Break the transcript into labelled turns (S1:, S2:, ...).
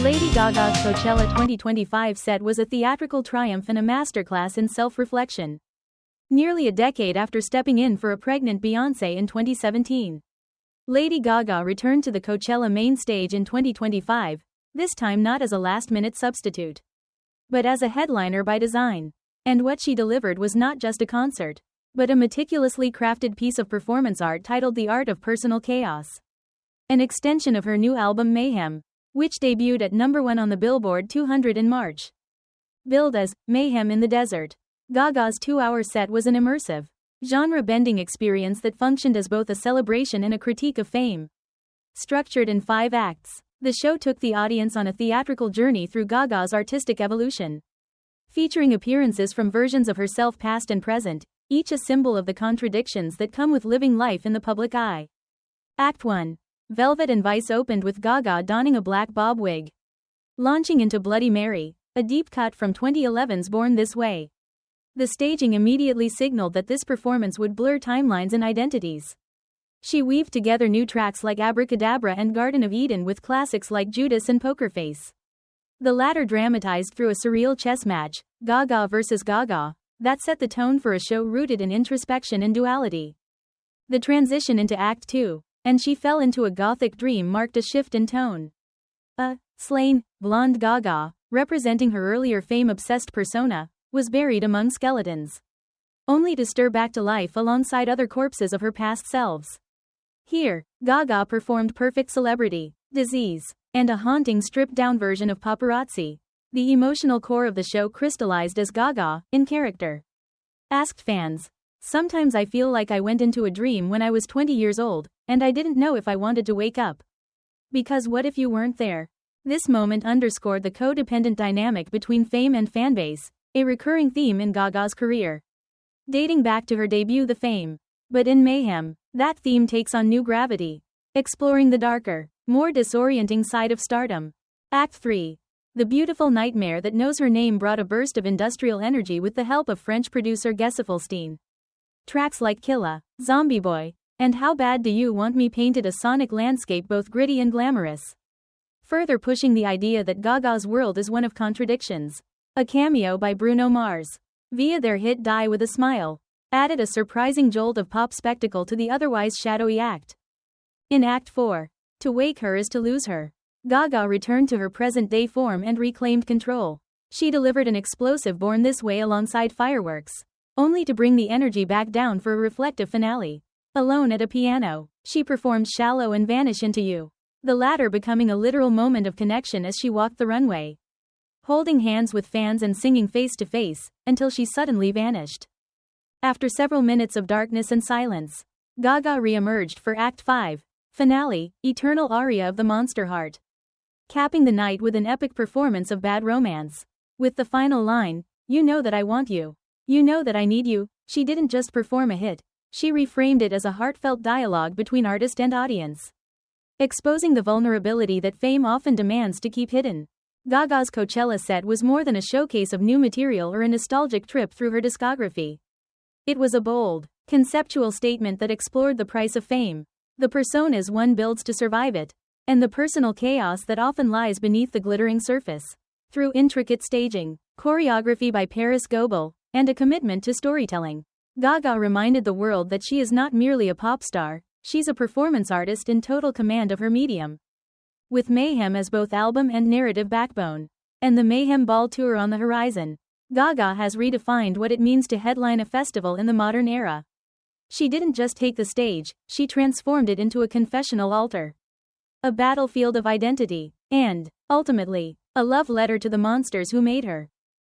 S1: Lady Gaga's Coachella 2025 set was a theatrical triumph and a masterclass in self-reflection. Nearly a decade after stepping in for a pregnant Beyoncé in 2017, Lady Gaga returned to the Coachella main stage in 2025, this time not as a last-minute substitute, but as a headliner by design. And what she delivered was not just a concert, but a meticulously crafted piece of performance art titled The Art of Personal Chaos. An extension of her new album Mayhem, which debuted at #1 on the Billboard 200 in March. Billed as Mayhem in the Desert, Gaga's 2-hour set was an immersive, genre-bending experience that functioned as both a celebration and a critique of fame. Structured in 5 acts, the show took the audience on a theatrical journey through Gaga's artistic evolution. Featuring appearances from versions of herself past and present, each a symbol of the contradictions that come with living life in the public eye. Act 1. Velvet and Vice opened with Gaga donning a black bob wig, launching into Bloody Mary, a deep cut from 2011's Born This Way. The staging immediately signaled that this performance would blur timelines and identities. She weaved together new tracks like Abracadabra and Garden of Eden with classics like Judas and Poker Face. The latter dramatized through a surreal chess match, Gaga vs. Gaga, that set the tone for a show rooted in introspection and duality. The transition into Act 2, And She Fell Into a Gothic Dream, marked a shift in tone. A slain, blonde Gaga, representing her earlier fame-obsessed persona, was buried among skeletons, only to stir back to life alongside other corpses of her past selves. Here, Gaga performed Perfect Celebrity, Disease, and a haunting stripped-down version of Paparazzi. The emotional core of the show crystallized as Gaga, in character, asked fans, "Sometimes I feel like I went into a dream when I was 20 years old, and I didn't know if I wanted to wake up. Because what if you weren't there?" This moment underscored the codependent dynamic between fame and fanbase, a recurring theme in Gaga's career, dating back to her debut The Fame. But in Mayhem, that theme takes on new gravity, exploring the darker, more disorienting side of stardom. Act 3. The Beautiful Nightmare That Knows Her Name brought a burst of industrial energy with the help of French producer Gesaffelstein. Tracks like Killa, Zombie Boy, and How Bad Do You Want Me painted a sonic landscape both gritty and glamorous, further pushing the idea that Gaga's world is one of contradictions. A cameo by Bruno Mars, via their hit Die With a Smile, added a surprising jolt of pop spectacle to the otherwise shadowy act. In Act 4, To Wake Her Is to Lose Her, Gaga returned to her present-day form and reclaimed control. She delivered an explosive Born This Way alongside fireworks, only to bring the energy back down for a reflective finale. Alone at a piano, she performed Shallow and Vanish Into You, the latter becoming a literal moment of connection as she walked the runway, holding hands with fans and singing face to face, until she suddenly vanished. After several minutes of darkness and silence, Gaga re-emerged for Act 5, finale, Eternal Aria of the Monster Heart, capping the night with an epic performance of Bad Romance. With the final line, "You know that I want you. You know that I need you," she didn't just perform a hit, she reframed it as a heartfelt dialogue between artist and audience, exposing the vulnerability that fame often demands to keep hidden. Gaga's Coachella set was more than a showcase of new material or a nostalgic trip through her discography. It was a bold, conceptual statement that explored the price of fame, the personas one builds to survive it, and the personal chaos that often lies beneath the glittering surface. Through intricate staging, choreography by Paris Goebel, and a commitment to storytelling, Gaga reminded the world that she is not merely a pop star, she's a performance artist in total command of her medium. With Mayhem as both album and narrative backbone, and the Mayhem Ball Tour on the horizon, Gaga has redefined what it means to headline a festival in the modern era. She didn't just take the stage, she transformed it into a confessional altar, a battlefield of identity, and, ultimately, a love letter to the monsters who made her.